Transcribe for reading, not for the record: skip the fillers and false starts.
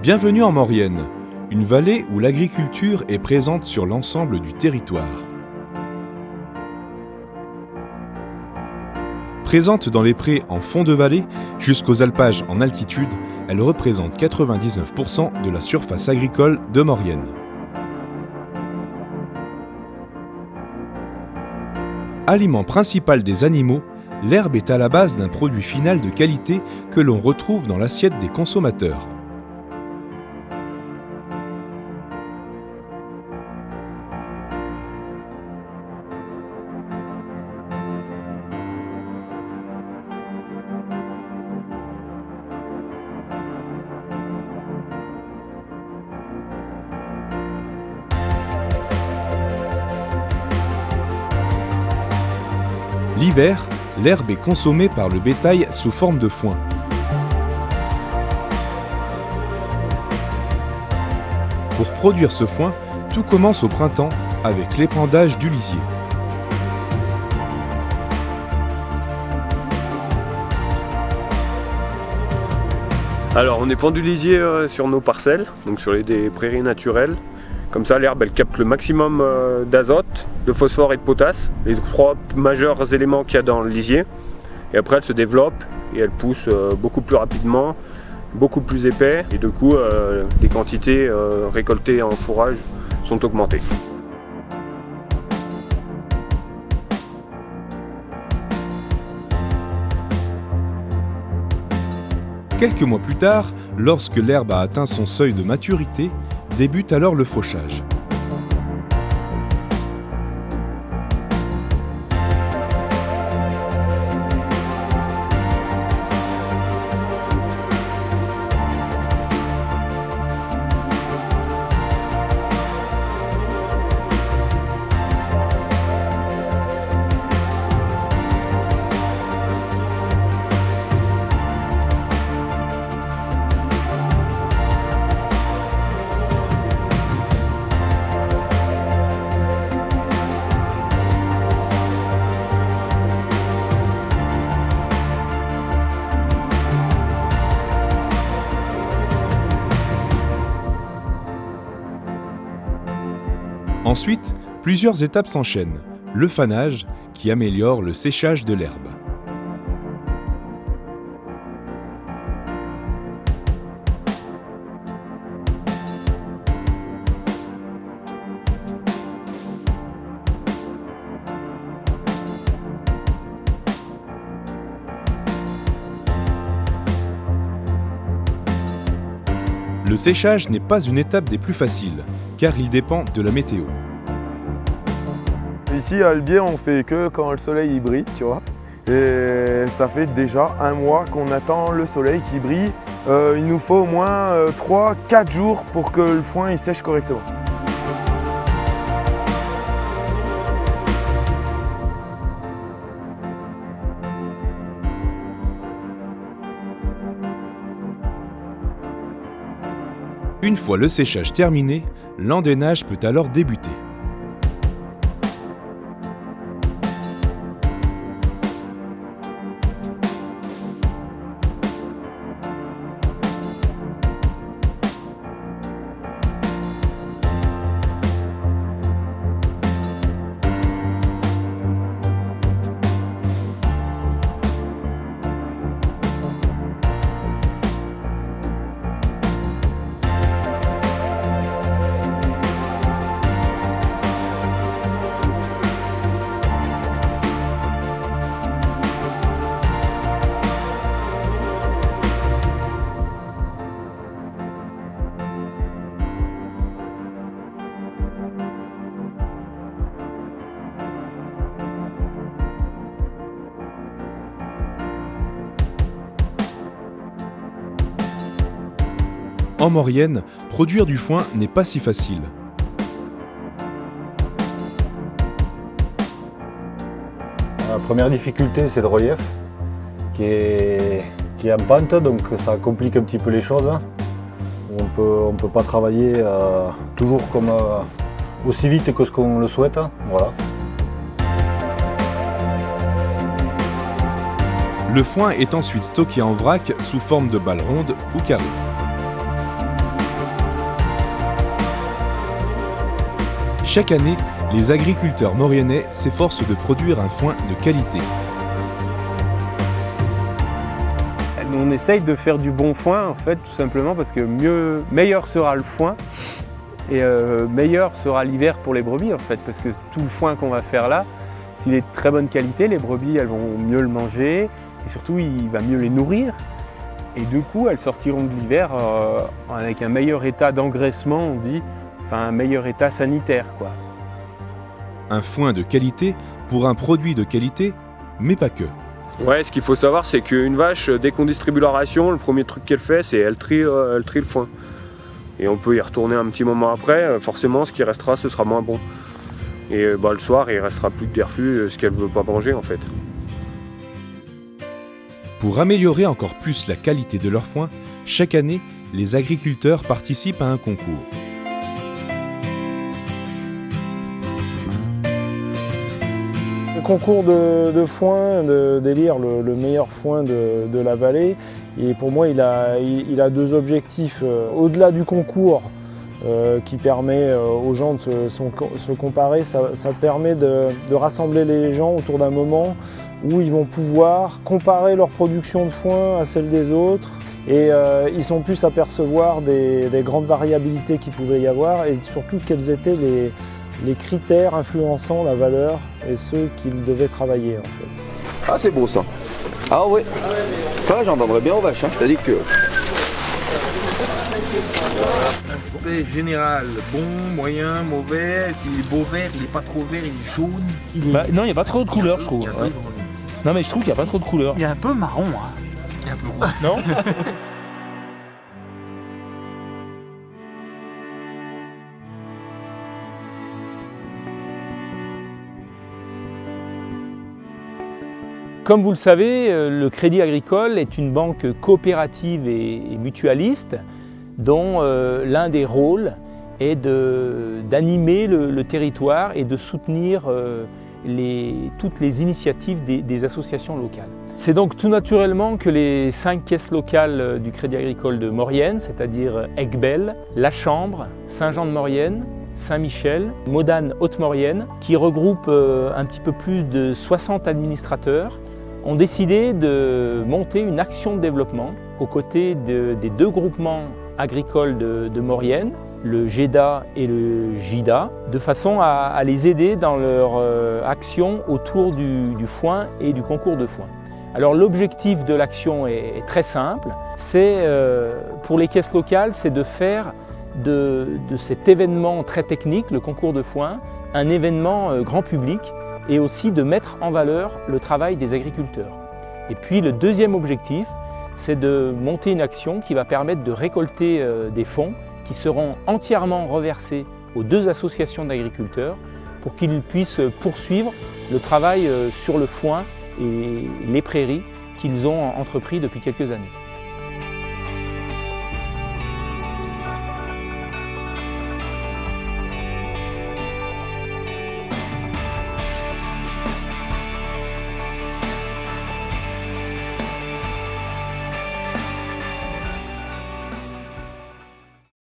Bienvenue en Maurienne, une vallée où l'agriculture est présente sur l'ensemble du territoire. Présente dans les prés en fond de vallée jusqu'aux alpages en altitude, elle représente 99% de la surface agricole de Maurienne. Aliment principal des animaux, l'herbe est à la base d'un produit final de qualité que l'on retrouve dans l'assiette des consommateurs. L'hiver, l'herbe est consommée par le bétail sous forme de foin. Pour produire ce foin, tout commence au printemps avec l'épandage du lisier. Alors on épand du lisier sur nos parcelles, donc sur des prairies naturelles. Comme ça, l'herbe, elle capte le maximum d'azote, de phosphore et de potasse, les trois majeurs éléments qu'il y a dans le lisier. Et après, elle se développe et elle pousse beaucoup plus rapidement, beaucoup plus épais. Et du coup, les quantités récoltées en fourrage sont augmentées. Quelques mois plus tard, lorsque l'herbe a atteint son seuil de maturité, débute alors le fauchage. Ensuite, plusieurs étapes s'enchaînent. Le fanage, qui améliore le séchage de l'herbe. Le séchage n'est pas une étape des plus faciles, car il dépend de la météo. Ici à Albier, on fait que quand le soleil brille, tu vois. Et ça fait déjà un mois qu'on attend le soleil qui brille. Il nous faut au moins 3-4 jours pour que le foin il sèche correctement. Une fois le séchage terminé, l'endainage peut alors débuter. En Maurienne, produire du foin n'est pas si facile. La première difficulté, c'est le relief, qui est en pente, donc ça complique un petit peu les choses. On peut pas travailler toujours aussi vite que ce qu'on le souhaite. Voilà. Le foin est ensuite stocké en vrac sous forme de balles rondes ou carrées. Chaque année, les agriculteurs mauriennais s'efforcent de produire un foin de qualité. On essaye de faire du bon foin, en fait, tout simplement parce que meilleur sera le foin et meilleur sera l'hiver pour les brebis, en fait, parce que tout le foin qu'on va faire là, s'il est de très bonne qualité, les brebis elles vont mieux le manger et surtout il va mieux les nourrir. Et du coup, elles sortiront de l'hiver avec un meilleur état d'engraissement, on dit, enfin un meilleur état sanitaire, quoi. Un foin de qualité pour un produit de qualité, mais pas que. Ouais, ce qu'il faut savoir, c'est qu'une vache, dès qu'on distribue la ration, le premier truc qu'elle fait, c'est elle trie le foin. Et on peut y retourner un petit moment après, forcément, ce qui restera, ce sera moins bon. Et le soir, il restera plus que des refus, ce qu'elle ne veut pas manger, en fait. Pour améliorer encore plus la qualité de leur foin, chaque année, les agriculteurs participent à un concours. Le concours de foin, d'élire le meilleur foin de la vallée, et pour moi il a deux objectifs. Au-delà du concours qui permet aux gens de se comparer, ça permet de rassembler les gens autour d'un moment où ils vont pouvoir comparer leur production de foin à celle des autres, et ils sont plus à percevoir des grandes variabilités qu'il pouvait y avoir, et surtout quels étaient les critères influençant la valeur et ceux qu'ils devaient travailler, en fait. Ah, c'est beau ça. Ah ouais. Ça, j'en donnerais bien aux vaches. Hein. C'est-à-dire que... Aspect général, bon, moyen, mauvais. S'il est beau vert, il est pas trop vert, il est jaune. Non, il n'y a pas trop de couleurs, je trouve. Non, mais je trouve qu'il n'y a pas trop de couleurs. Il est un peu marron. Hein. Il est un peu rouge. Non. Comme vous le savez, le Crédit Agricole est une banque coopérative et mutualiste dont l'un des rôles est d'animer le territoire et de soutenir toutes les initiatives des associations locales. C'est donc tout naturellement que les 5 caisses locales du Crédit Agricole de Maurienne, c'est-à-dire Aiguebelle, La Chambre, Saint-Jean-de-Maurienne, Saint-Michel, Modane Haute-Maurienne, qui regroupent un petit peu plus de 60 administrateurs, ont décidé de monter une action de développement aux côtés des 2 groupements agricoles de Maurienne, le GEDA et le JIDA, de façon à les aider dans leur action autour du foin et du concours de foin. Alors l'objectif de l'action est très simple, c'est pour les caisses locales, c'est de faire de cet événement très technique, le concours de foin, un événement grand public, et aussi de mettre en valeur le travail des agriculteurs. Et puis le deuxième objectif, c'est de monter une action qui va permettre de récolter des fonds qui seront entièrement reversés aux 2 associations d'agriculteurs pour qu'ils puissent poursuivre le travail sur le foin et les prairies qu'ils ont entrepris depuis quelques années.